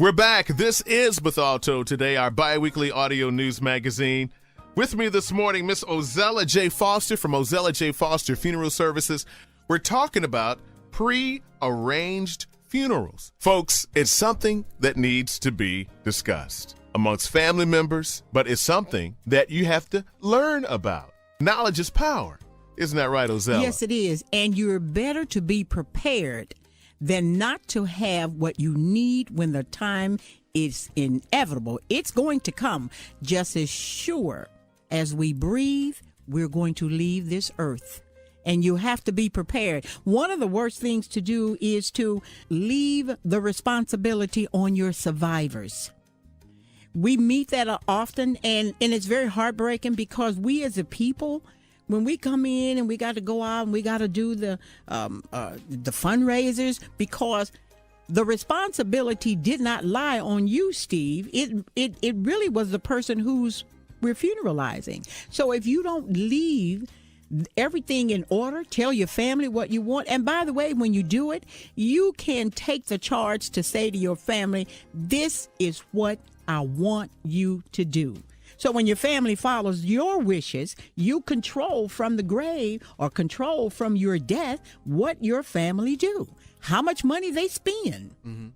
We're back. This is Bethalto Today, our bi-weekly audio news magazine. With me this morning, Miss Ozella J. Foster from Ozella J. Foster Funeral Services. We're talking about pre-arranged funerals. Folks, it's something that needs to be discussed amongst family members, but it's something that you have to learn about. Knowledge is power. Isn't that right, Ozella? Yes, it is. And you're better to be prepared than not to have what you need when the time is inevitable. It's going to come. Just as sure as we breathe, we're going to leave this earth. And you have to be prepared. One of the worst things to do is to leave the responsibility on your survivors. We meet that often, and it's very heartbreaking because we as a people, when we come in and we got to go out and we got to do the fundraisers, because the responsibility did not lie on you, Steve. It really was the person who's we're funeralizing. So if you don't leave everything in order, tell your family what you want. And by the way, when you do it, you can take the charge to say to your family, this is what I want you to do. So when your family follows your wishes, you control from the grave or control from your death what your family do, how much money they spend. Mm-hmm.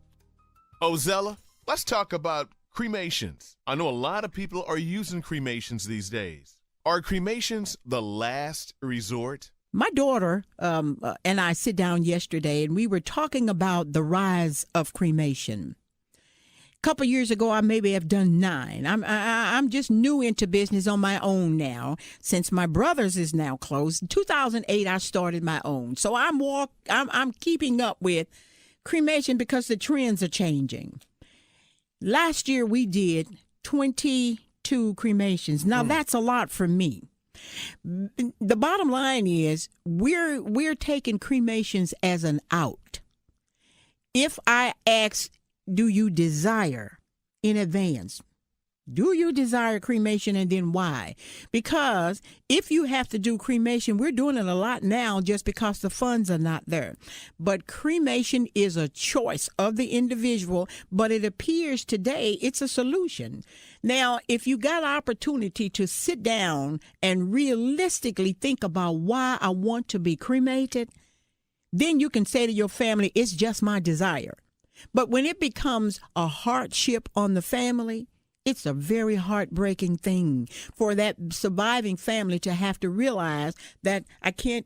Ozella, let's talk about cremations. I know a lot of people are using cremations these days. Are cremations the last resort? My daughter and I sit down yesterday and we were talking about the rise of cremation. Couple years ago, I maybe have done 9. I'm just new into business on my own now. Since my brother's is now closed, in 2008 I started my own. So I'm keeping up with cremation because the trends are changing. Last year we did 22 cremations. Now that's a lot for me. The bottom line is we're taking cremations as an out. If I ask, do you desire in advance? Do you desire cremation, and then why? Because if you have to do cremation, we're doing it a lot now just because the funds are not there. But cremation is a choice of the individual, but it appears today it's a solution. Now, if you got opportunity to sit down and realistically think about why I want to be cremated, then you can say to your family, it's just my desire. But when it becomes a hardship on the family, it's a very heartbreaking thing for that surviving family to have to realize that I can't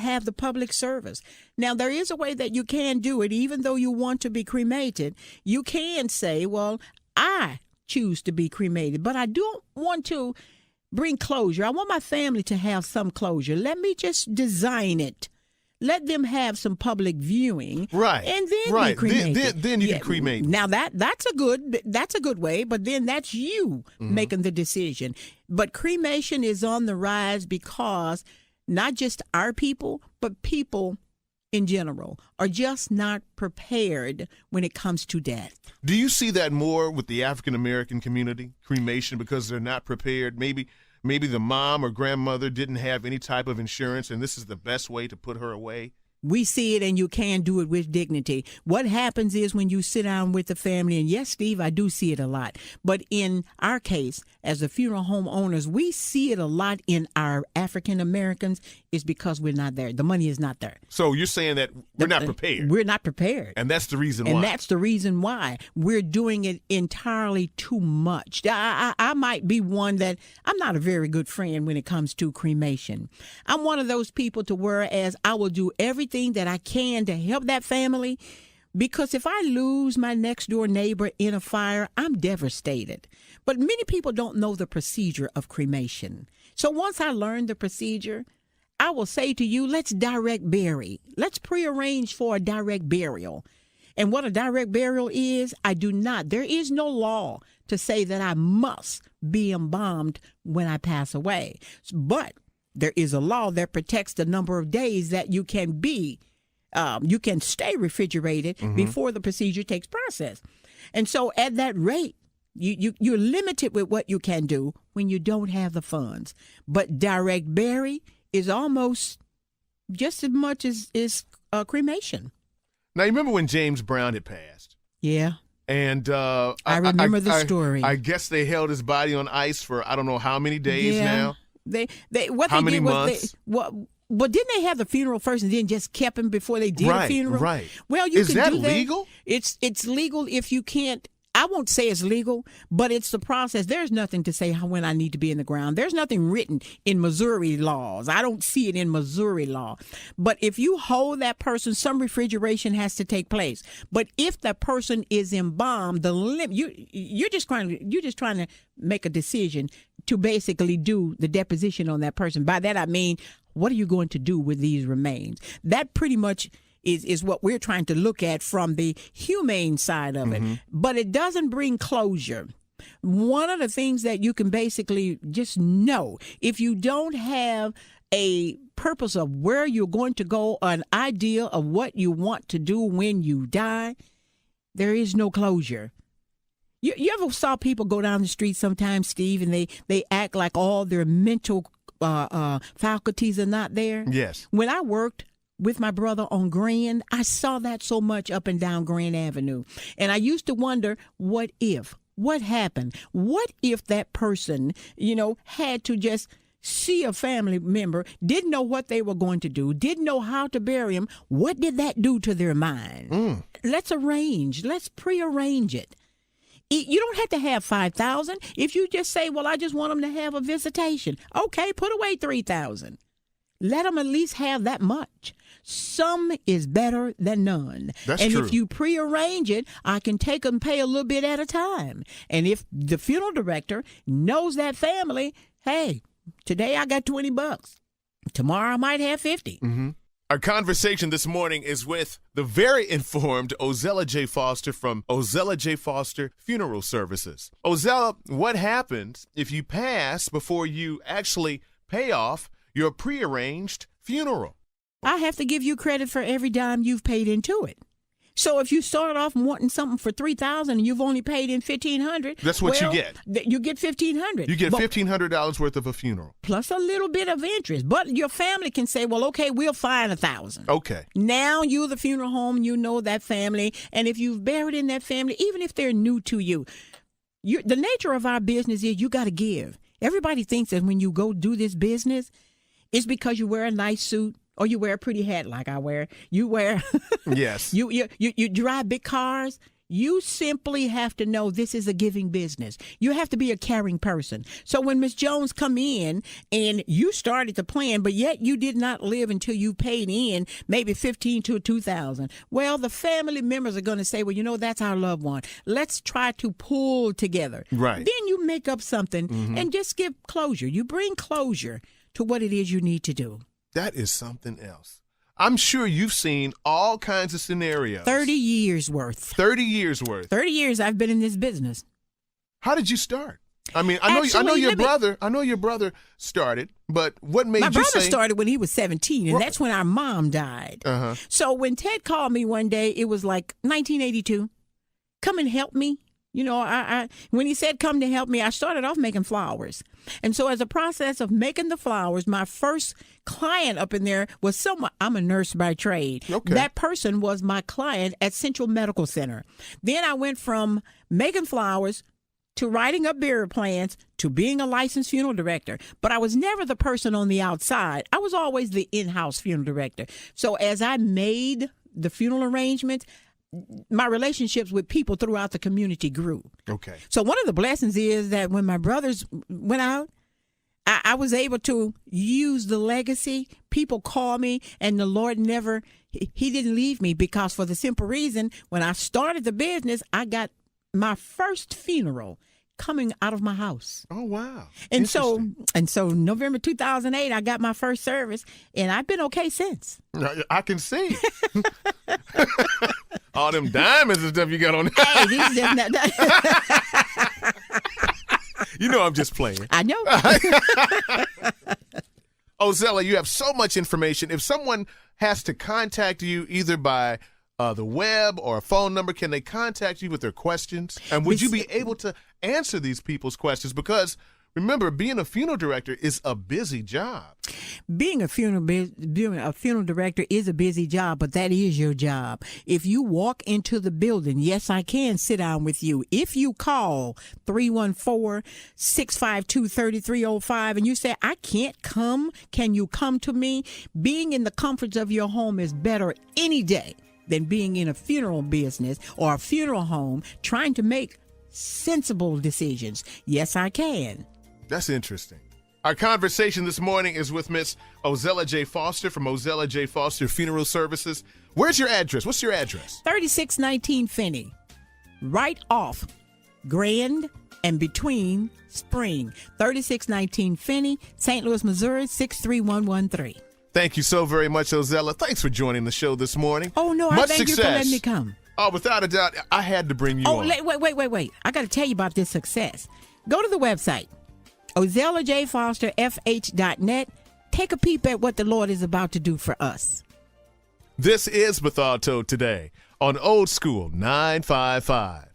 have the public service. Now, there is a way that you can do it. Even though you want to be cremated, you can say, well, I choose to be cremated, but I don't want to bring closure. I want my family to have some closure. Let me just design it. Let them have some public viewing, right? And then be cremated. Then you can cremate. Now that's a good way, but then that's you making the decision. But cremation is on the rise because not just our people, but people in general are just not prepared when it comes to death. Do you see that more with the African American community, cremation, because they're not prepared? Maybe the mom or grandmother didn't have any type of insurance, and this is the best way to put her away? We see it, and you can do it with dignity. What happens is when you sit down with the family, and yes, Steve, I do see it a lot. But in our case, as a funeral home owners, we see it a lot in our African Americans is because we're not there. The money is not there. So you're saying that we're not prepared. We're not prepared. And that's the reason why. And that's the reason why we're doing it entirely too much. I might be one that I'm not a very good friend when it comes to cremation. I'm one of those people to whereas I will do everything that I can to help that family, because if I lose my next door neighbor in a fire, I'm devastated. But many people don't know the procedure of cremation. So once I learned the procedure, I will say to you, let's direct bury. Let's prearrange for a direct burial. And what a direct burial is, there is no law to say that I must be embalmed when I pass away. But there is a law that protects the number of days that you can stay refrigerated before the procedure takes process. And so at that rate, you're limited with what you can do when you don't have the funds. But direct bury is almost just as much as cremation. Now, you remember when James Brown had passed? Yeah. And I remember the story. I guess they held his body on ice for I don't know how many days now. How many months? But didn't they have the funeral first and then just kept him before they did a funeral? Right. Well, you can do that. Is that legal? It's legal if you can't. I won't say it's legal, but it's the process. There's nothing to say when I need to be in the ground. There's nothing written in Missouri laws. I don't see it in Missouri law. But if you hold that person, some refrigeration has to take place. But if that person is embalmed, you're just trying to make a decision to basically do the deposition on that person. By that I mean, what are you going to do with these remains? That pretty much is what we're trying to look at from the humane side of it. But it doesn't bring closure. One of the things that you can basically just know, if you don't have a purpose of where you're going to go, an idea of what you want to do when you die, there is no closure. You ever saw people go down the street sometimes, Steve, and they act like all their mental faculties are not there? Yes. When I worked with my brother on Grand, I saw that so much up and down Grand Avenue. And I used to wonder, what happened? What if that person, had to just see a family member, didn't know what they were going to do, didn't know how to bury him? What did that do to their mind? Let's prearrange it. You don't have to have $5,000. If you just say, well, I just want them to have a visitation. Okay, put away $3,000. Let them at least have that much. Some is better than none. That's and true. If you prearrange it, I can take them pay a little bit at a time. And if the funeral director knows that family, hey, today I got $20. Tomorrow I might have 50. Our conversation this morning is with the very informed Ozella J. Foster from Ozella J. Foster Funeral Services. Ozella, what happens if you pass before you actually pay off your prearranged funeral? I have to give you credit for every dime you've paid into it. So if you start off wanting something for $3,000 and you've only paid in $1,500, that's what you get. You get $1,500. You get $1,500 worth of a funeral plus a little bit of interest. But your family can say, "Well, okay, we'll find $1,000." Okay. Now you're the funeral home. You know that family, and if you've buried in that family, even if they're new to you, the nature of our business is you got to give. Everybody thinks that when you go do this business, it's because you wear a nice suit. Or you wear a pretty hat like I wear. You wear, yes. You drive big cars. You simply have to know this is a giving business. You have to be a caring person. So when Miss Jones come in and you started the plan, but yet you did not live until you paid in maybe $1,500 to $2,000. Well, the family members are going to say, well, that's our loved one. Let's try to pull together. Right. Then you make up something and just give closure. You bring closure to what it is you need to do. That is something else. I'm sure you've seen all kinds of scenarios. 30 years worth. 30 years worth. 30 years I've been in this business. How did you start? I mean, I know your brother started, but what made you say? My brother started when he was 17, and that's when our mom died. Uh-huh. So when Ted called me one day, it was like 1982. Come and help me. When he said come to help me, I started off making flowers. And so as a process of making the flowers, my first client up in there was someone, I'm a nurse by trade. Okay. That person was my client at Central Medical Center. Then I went from making flowers to writing up burial plans to being a licensed funeral director. But I was never the person on the outside. I was always the in-house funeral director. So as I made the funeral arrangements, my relationships with people throughout the community grew. Okay. So one of the blessings is that when my brothers went out, I was able to use the legacy. People call me, and the Lord he didn't leave me, because for the simple reason, when I started the business, I got my first funeral coming out of my house. Oh, wow. And so November 2008, I got my first service, and I've been okay since. I can see. All them diamonds and stuff you got on there. Hey, these just not. I'm just playing. I know. Ozella, you have so much information. If someone has to contact you either by the web or a phone number, can they contact you with their questions? And would you be able to answer these people's questions? Because Remember, being a funeral director is a busy job. Being a funeral director is a busy job, but that is your job. If you walk into the building, yes, I can sit down with you. If you call 314-652-3305 and you say, I can't come, can you come to me? Being in the comforts of your home is better any day than being in a funeral business or a funeral home trying to make sensible decisions. Yes, I can. That's interesting. Our conversation this morning is with Miss Ozella J. Foster from Ozella J. Foster Funeral Services. Where's your address? What's your address? 3619 Finney, right off Grand and between Spring. 3619 Finney, St. Louis, Missouri, 63113. Thank you so very much, Ozella. Thanks for joining the show this morning. Oh, no, Much I thank success. you for letting me come. Oh, without a doubt, I had to bring you on. Wait. I got to tell you about this success. Go to the website, OzellaJFosterFH.net. Take a peep at what the Lord is about to do for us. This is Bethalto Today on Old School 955.